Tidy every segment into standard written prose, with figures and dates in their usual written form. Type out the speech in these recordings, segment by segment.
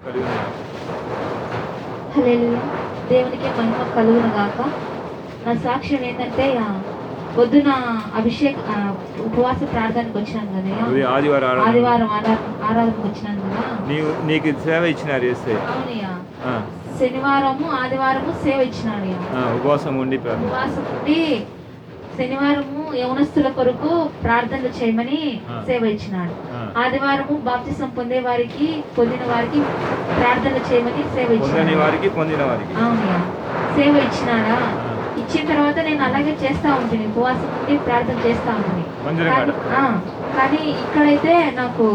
కలుగునుగాక. హల్లెలూయా! దేవునికి మహిమ కలుగును గాక. నా సాక్ష్యం ఏంటంటే పొద్దున ఉపవాస ప్రార్థనకు వచ్చినాను కదయ్యా. ఆదివారం ఆరాధనకు వచ్చినాను కదా. నీకు సేవ ఇచ్చినారు యేసయ్య. అవునయ్యా. శనివారము ఆదివారము సేవ ఇచ్చినాడు. ఉపవాసం ఉండి శనివారము యవనస్తుల కొరకు ప్రార్థనలు చేయమని సేవ ఇచ్చినాడు. ఆదివారము బాప్తిసం పొందిన వారికి ప్రార్థనలు చేయమని సేవ ఇచ్చినాడు. అవునయ్యా, సేవ ఇచ్చినాడా. ఇచ్చిన తర్వాత నేను అలాగే చేస్తా ఉంటుంది, ఉపవాసం ఉండి ప్రార్థన చేస్తా ఉంటుంది. కానీ ఇక్కడైతే నాకు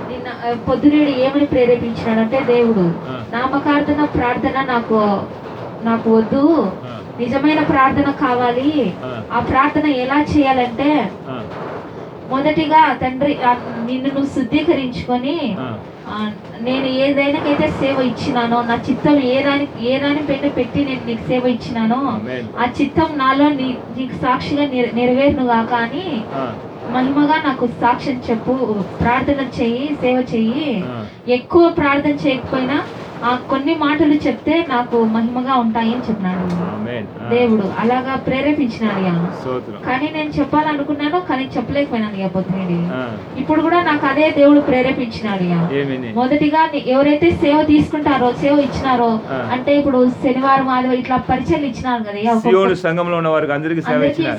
నిన్న పొద్దునేడు ఏమని ప్రేరేపించినాడంటే, దేవుడు నామకార్థన ప్రార్థన నాకు వద్దు, నిజమైన ప్రార్థన కావాలి. ఆ ప్రార్థన ఎలా చేయాలంటే, మొదటిగా తండ్రి నిన్ను నువ్వు శుద్ధీకరించుకొని, నేను ఏదైనాకైతే సేవ ఇచ్చినానో, నా చిత్తం ఏ దాని పైన పెట్టి నేను నీకు సేవ ఇచ్చినానో ఆ చిత్తం నాలో నీకు సాక్షిగా నెరవేరును గాక అని మహిమగా నాకు సాక్ష్యం చెప్పు, ప్రార్థన చెయ్యి, సేవ చెయ్యి. ఎక్కువ ప్రార్థన చేయకపోయినా కొన్ని మాటలు చెప్తే నాకు మహిమగా ఉంటాయని చెప్పినాడు దేవుడు. అలాగా ప్రేరేపించినాడు. కానీ నేను చెప్పాలనుకున్నాను, కానీ చెప్పలేకపోయినాను పొద్దునేది. ఇప్పుడు కూడా నాకు అదే దేవుడు ప్రేరేపించినాడు. మొదటిగా ఎవరైతే సేవ తీసుకుంటారో, సేవ ఇచ్చినారో అంటే, ఇప్పుడు శనివారం ఆదివారం ఇట్లా పరిచయలు ఇచ్చినారు కదా, సంఘంలో ఉన్న వారికి అందరికీ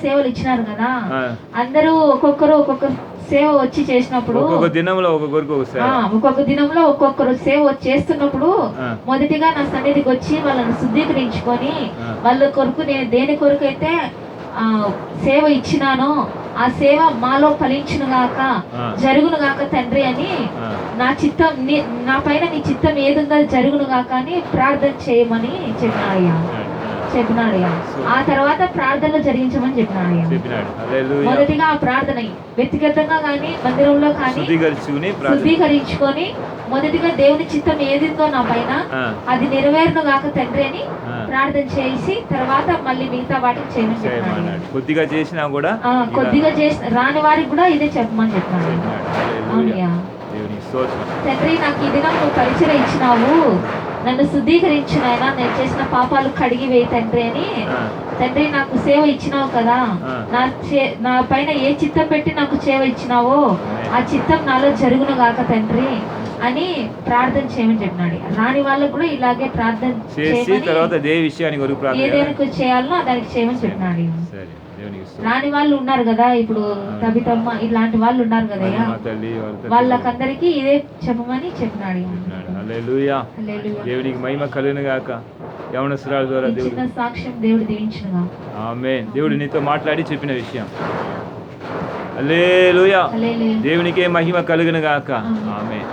సేవలు ఇచ్చినారు కదా. అందరూ ఒక్కొక్కరు ఒక్కొక్క సేవ వచ్చి చేసినప్పుడు, ఒక్కొక్క దినంలో ఒక్కొక్కరు సేవ చేస్తున్నప్పుడు, మొదటిగా నా సన్నిధికి వచ్చి వాళ్ళని శుద్ధీకరించుకొని, వాళ్ళ కొరకు నేను దేని కొరకు అయితే సేవ ఇచ్చినానో ఆ సేవ మాలో ఫలించును గాక, జరుగును గాక తండ్రి అని, నా చిత్తం నా పైన నీ చిత్తం ఏదుందో జరుగును గాక అని ప్రార్థన చేయమని చెప్పినాడు. ఆ తర్వాత ప్రార్థనలు జరిగించమని చెప్పినాడు. మొదటిగా ఆ ప్రార్థన వ్యక్తిగతంగా కానీ మందిరంలో కానీ శుద్ధీకరించుకొని, మొదటిగా దేవుని చిత్తం ఏదిందో నా పైన అది నెరవేరును గాక తండ్రి అని ప్రార్థన చేసి, తర్వాత మళ్ళీ మిగతా వాటికి చేయమని చెప్పినాడు. కొద్దిగా చేసిన రాని వారికి కూడా ఇదే చెప్పమని చెప్పినాడు. అవునయ్యా. తండ్రి, నాకు ఈ దినం నువ్వు పరిచయం ఇచ్చినావు, నన్ను శుద్ధీకరించు నాయనా, నేను చేసిన పాపాలు కడిగి వేయి తండ్రి అని. తండ్రి, నాకు సేవ ఇచ్చినావు కదా, నా పైన ఏ చిత్తం పెట్టి నాకు సేవ ఇచ్చినావో ఆ చిత్తం నాలో జరుగును గాక తండ్రి అని ప్రార్థన చేయమని చెప్పినాడు. రాని వాళ్ళకు కూడా ఇలాగే ప్రార్థన చేసి, ఏదేనికి చేయాలో దానికి చేయమని చెప్పినాడు. రాని వాళ్ళు ఉన్నారు కదా, ఇప్పుడు తబితమ్మ ఇలాంటి వాళ్ళు ఉన్నారు కదా, వాళ్ళకందరికీ ఇదే చెప్పమని చెప్పినాడు. దేవునికి మహిమ కలుగును గాక. యవనస్తురాలు ద్వారా చిన్న సాక్ష్యం దేవుడు దీవించును. ఆమేన్. దేవుడు నీతో మాట్లాడి చెప్పిన విషయం. హల్లెలూయా. దేవునికే మహిమ కలుగును గాక. ఆమేన్.